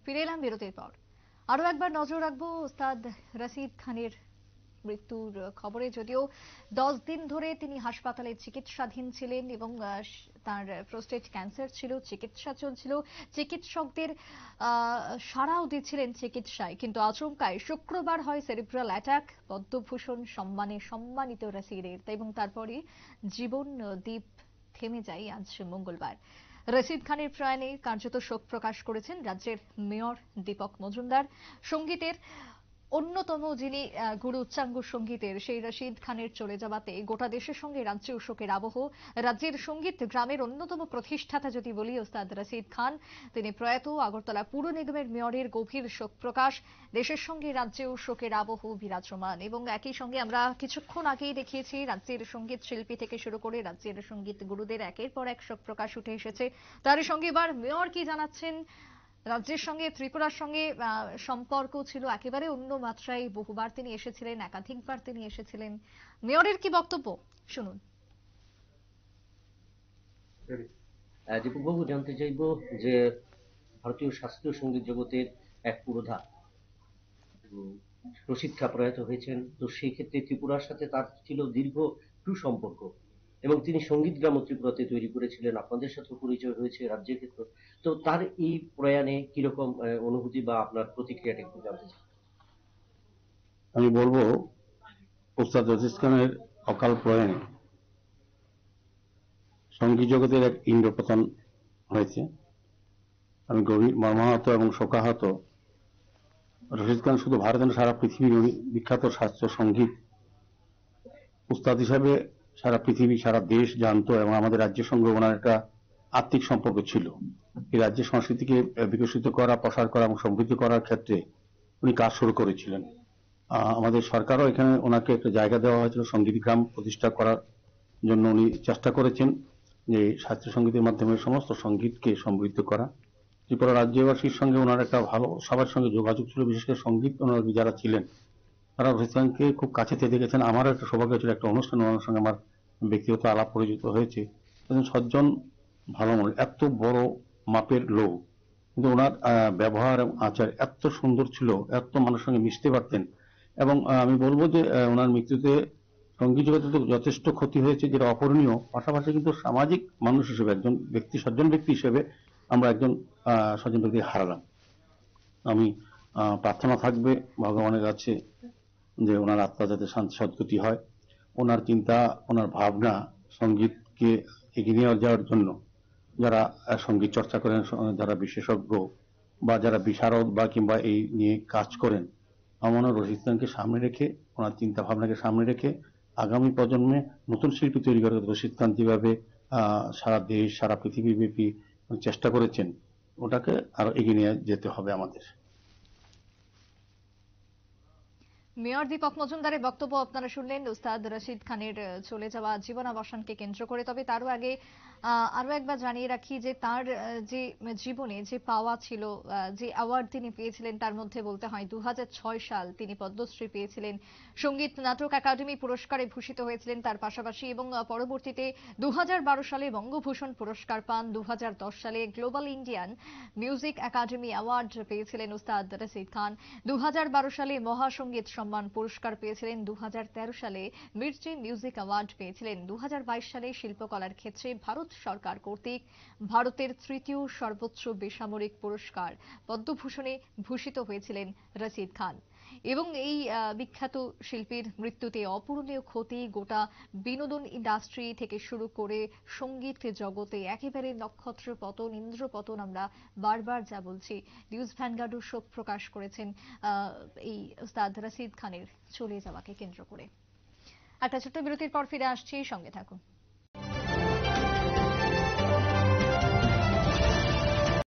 ফিরে এলাম বিরতির পর। আরো একবার নজর রাখবো ওস্তাদ রশিদ খানের মৃত্যুর খবরে। যদিও 10 দিন ধরে তিনি হাসপাতালে চিকিৎসাধীন ছিলেন এবং তার প্রোস্টেট ক্যান্সার ছিল, চিকিৎসা চলছিল, চিকিৎসকদের সাড়াও দিচ্ছিলেন চিকিৎসায়, কিন্তু আচমকায় শুক্রবার হয় সেরিব্রাল অ্যাটাক। পদ্মভূষণ সম্মানে সম্মানিত রশিদের এবং তারপরে জীবন দ্বীপ থেমে যায় আজ মঙ্গলবার। রশিদ খানের প্রয়াণে কার্যত শোক প্রকাশ করেছেন রাজ্যের মেয়র দীপক মজুমদার। সঙ্গীতের অন্যতম যিনি গুরু উচ্চাঙ্গ সঙ্গীতের সেই রশিদ খানের চলে যাওয়াতে গোটা দেশের সঙ্গে রাজ্যেও শোকের আবহ। রাজ্যের সঙ্গীত গ্রামের অন্যতম প্রতিষ্ঠাতা যদি বলি ওস্তাদ রশিদ খান, তিনি প্রয়াত। আগরতলা পুর নিগমের মেয়রের গভীর শোক প্রকাশ। দেশের সঙ্গে রাজ্যেও শোকের আবহ বিরাজমান এবং একই সঙ্গে আমরা কিছুক্ষণ আগেই দেখিয়েছি রাজ্যের সঙ্গীত শিল্পী থেকে শুরু করে রাজ্যের সঙ্গীত গুরুদের একের পর এক শোক প্রকাশ উঠে এসেছে। তারই সঙ্গে এবার মেয়র কি জানাচ্ছেন। রাজ্যের সঙ্গে ত্রিপুরার সঙ্গে সম্পর্ক ছিল একেবারে অন্য মাত্রায়। বহুবার তিনি এসেছিলেন, একাধিকবার তিনি এসেছিলেন। মেয়রের কি বক্তব্য শুনুন। দীপকবাবু, জানতে চাইব যে ভারতীয় শাস্ত্রীয় সঙ্গীত জগতের এক পুরোধা রশিদ খা প্রয়াত হয়েছেন, তো সেই ক্ষেত্রে ত্রিপুরার সাথে তার ছিল দীর্ঘ সুসম্পর্ক এবং তিনি সঙ্গীত গ্রাম ত্রিপুরাতে তৈরি করেছিলেন। আপনাদের সাথে পরিচয় হয়েছে রাজ্যের ক্ষেত্রে। তো তার এই প্রয়াণে কিরকম অনুভূতি বা আপনার প্রতিক্রিয়াটা একটু জানতে চাই। আমি বলবো, ওস্তাদ রশিদ খানের অকাল প্রয়াণে সঙ্গীত জগতের এক ইন্দ্রপতন হয়েছে। আমি গভীর মর্মাহত এবং শোকাহত। রশিদ খান শুধু ভারত না, সারা পৃথিবীর বিখ্যাত শাস্ত্রীয় সঙ্গীত উস্তাদ হিসাবে সারা পৃথিবী, সারা দেশ জানতো এবং আমাদের রাজ্যের সঙ্গে ওনার একটা আত্মিক সম্পর্ক ছিল। এই রাজ্যের সংস্কৃতিকে বিকশিত করা, প্রসার করা এবং সমৃদ্ধ করার ক্ষেত্রে উনি কাজ শুরু করেছিলেন। আমাদের সরকারও এখানে ওনাকে একটা জায়গা দেওয়া হয়েছিল সঙ্গীত গ্রাম প্রতিষ্ঠা করার জন্য। উনি চেষ্টা করেছেন যে শাস্ত্রীয় সঙ্গীতের মাধ্যমে সমস্ত সঙ্গীতকে সমৃদ্ধ করা। ত্রিপুরা রাজ্যবাসীর সঙ্গে ওনার একটা ভালো, সবার সঙ্গে যোগাযোগ ছিল। বিশেষ করে সঙ্গীত অনুরাগী যারা ছিলেন তারা রশিদ খানকে খুব কাছে থেকে দেখেছেন। আমারও একটা সৌভাগ্য ছিল, একটা অনুষ্ঠানে ওনার সঙ্গে আমার ব্যক্তিগত আলাপ পরিচিত হয়েছে। সজ্জন, ভালো মনে, এত বড় মাপের লোক, কিন্তু ওনার ব্যবহার এবং আচার এত সুন্দর ছিল, এত মানুষের সঙ্গে মিশতে পারতেন। এবং আমি বলবো যে ওনার মৃত্যুতে সঙ্গীত জগতে তো যথেষ্ট ক্ষতি হয়েছে, যেটা অপূরণীয়। পাশাপাশি কিন্তু সামাজিক মানুষ হিসেবে, একজন ব্যক্তি, সজ্জন ব্যক্তি হিসেবে আমরা একজন সজ্জন ব্যক্তি হারালাম। আমি প্রার্থনা থাকবে ভগবানের কাছে যে ওনার আত্মা যাতে শান্তি সদ্গতি হয়। ওনার চিন্তা, ওনার ভাবনা সঙ্গীতকে এগিয়ে নিয়ে যাওয়ার জন্য যারা সঙ্গীত চর্চা করেন, যারা বিশেষজ্ঞ বা যারা বিশারদ বা কিংবা এই নিয়ে কাজ করেন, আমার রশিদ খানকে সামনে রেখে, ওনার চিন্তা ভাবনাকে সামনে রেখে আগামী প্রজন্মে নতুন শিল্পী তৈরি করার রশিদ খান যেভাবে সারা দেশ, সারা পৃথিবী ব্যাপী চেষ্টা করেছেন, ওটাকে আরো এগিয়ে নিয়ে যেতে হবে আমাদের। মেয়র দীপক মজুমদারের বক্তব্য আপনারা শুনলেন ওস্তাদ রশিদ খানের চলে যাওয়া জীবনাবসানকে কেন্দ্র করে। তবে তারও আগে আরো একবার জানিয়ে রাখি যে তার যে জীবনে যে পাওয়া ছিল, যে অ্যাওয়ার্ড তিনি পেয়েছিলেন, তার মধ্যে বলতে হয় 2006 সাল তিনি পদ্মশ্রী পেয়েছিলেন, সঙ্গীত নাটক একাডেমি পুরস্কারে ভূষিত হয়েছিলেন তার পাশাপাশি, এবং পরবর্তীতে 2012 সালে বঙ্গভূষণ পুরস্কার পান। 2010 সালে global Indian music academy award পেয়েছিলেন ওস্তাদ রশিদ খান। 2012 সালে মহাসঙ্গীত সম্মান পুরস্কার পেয়েছিলেন। 2013 সালে মির্চি মিউজিক অ্যাওয়ার্ড পেয়েছিলেন। 2022 সালে শিল্পকলার ক্ষেত্রে ভারত সরকার কর্তৃক ভারতের তৃতীয় সর্বোচ্চ বেসামরিক পুরস্কার পদ্মভূষণে ভূষিত হয়েছিলেন রশিদ খান। এবং এই বিখ্যাত শিল্পীর মৃত্যুতে অপূরণীয় ক্ষতি গোটা বিনোদন ইন্ডাস্ট্রি থেকে শুরু করে সঙ্গীত জগতে একেবারে নক্ষত্র পতন, ইন্দ্র পতন। আমরা বারবার যা বলছি, নিউজ ভ্যানগার্ডও শোক প্রকাশ করেছেন এই ওস্তাদ রশিদ খানের চলে যাওয়াকে কেন্দ্র করে। একটা ছোট্ট বিরতির পর ফিরে আসছি, সঙ্গে থাকুন।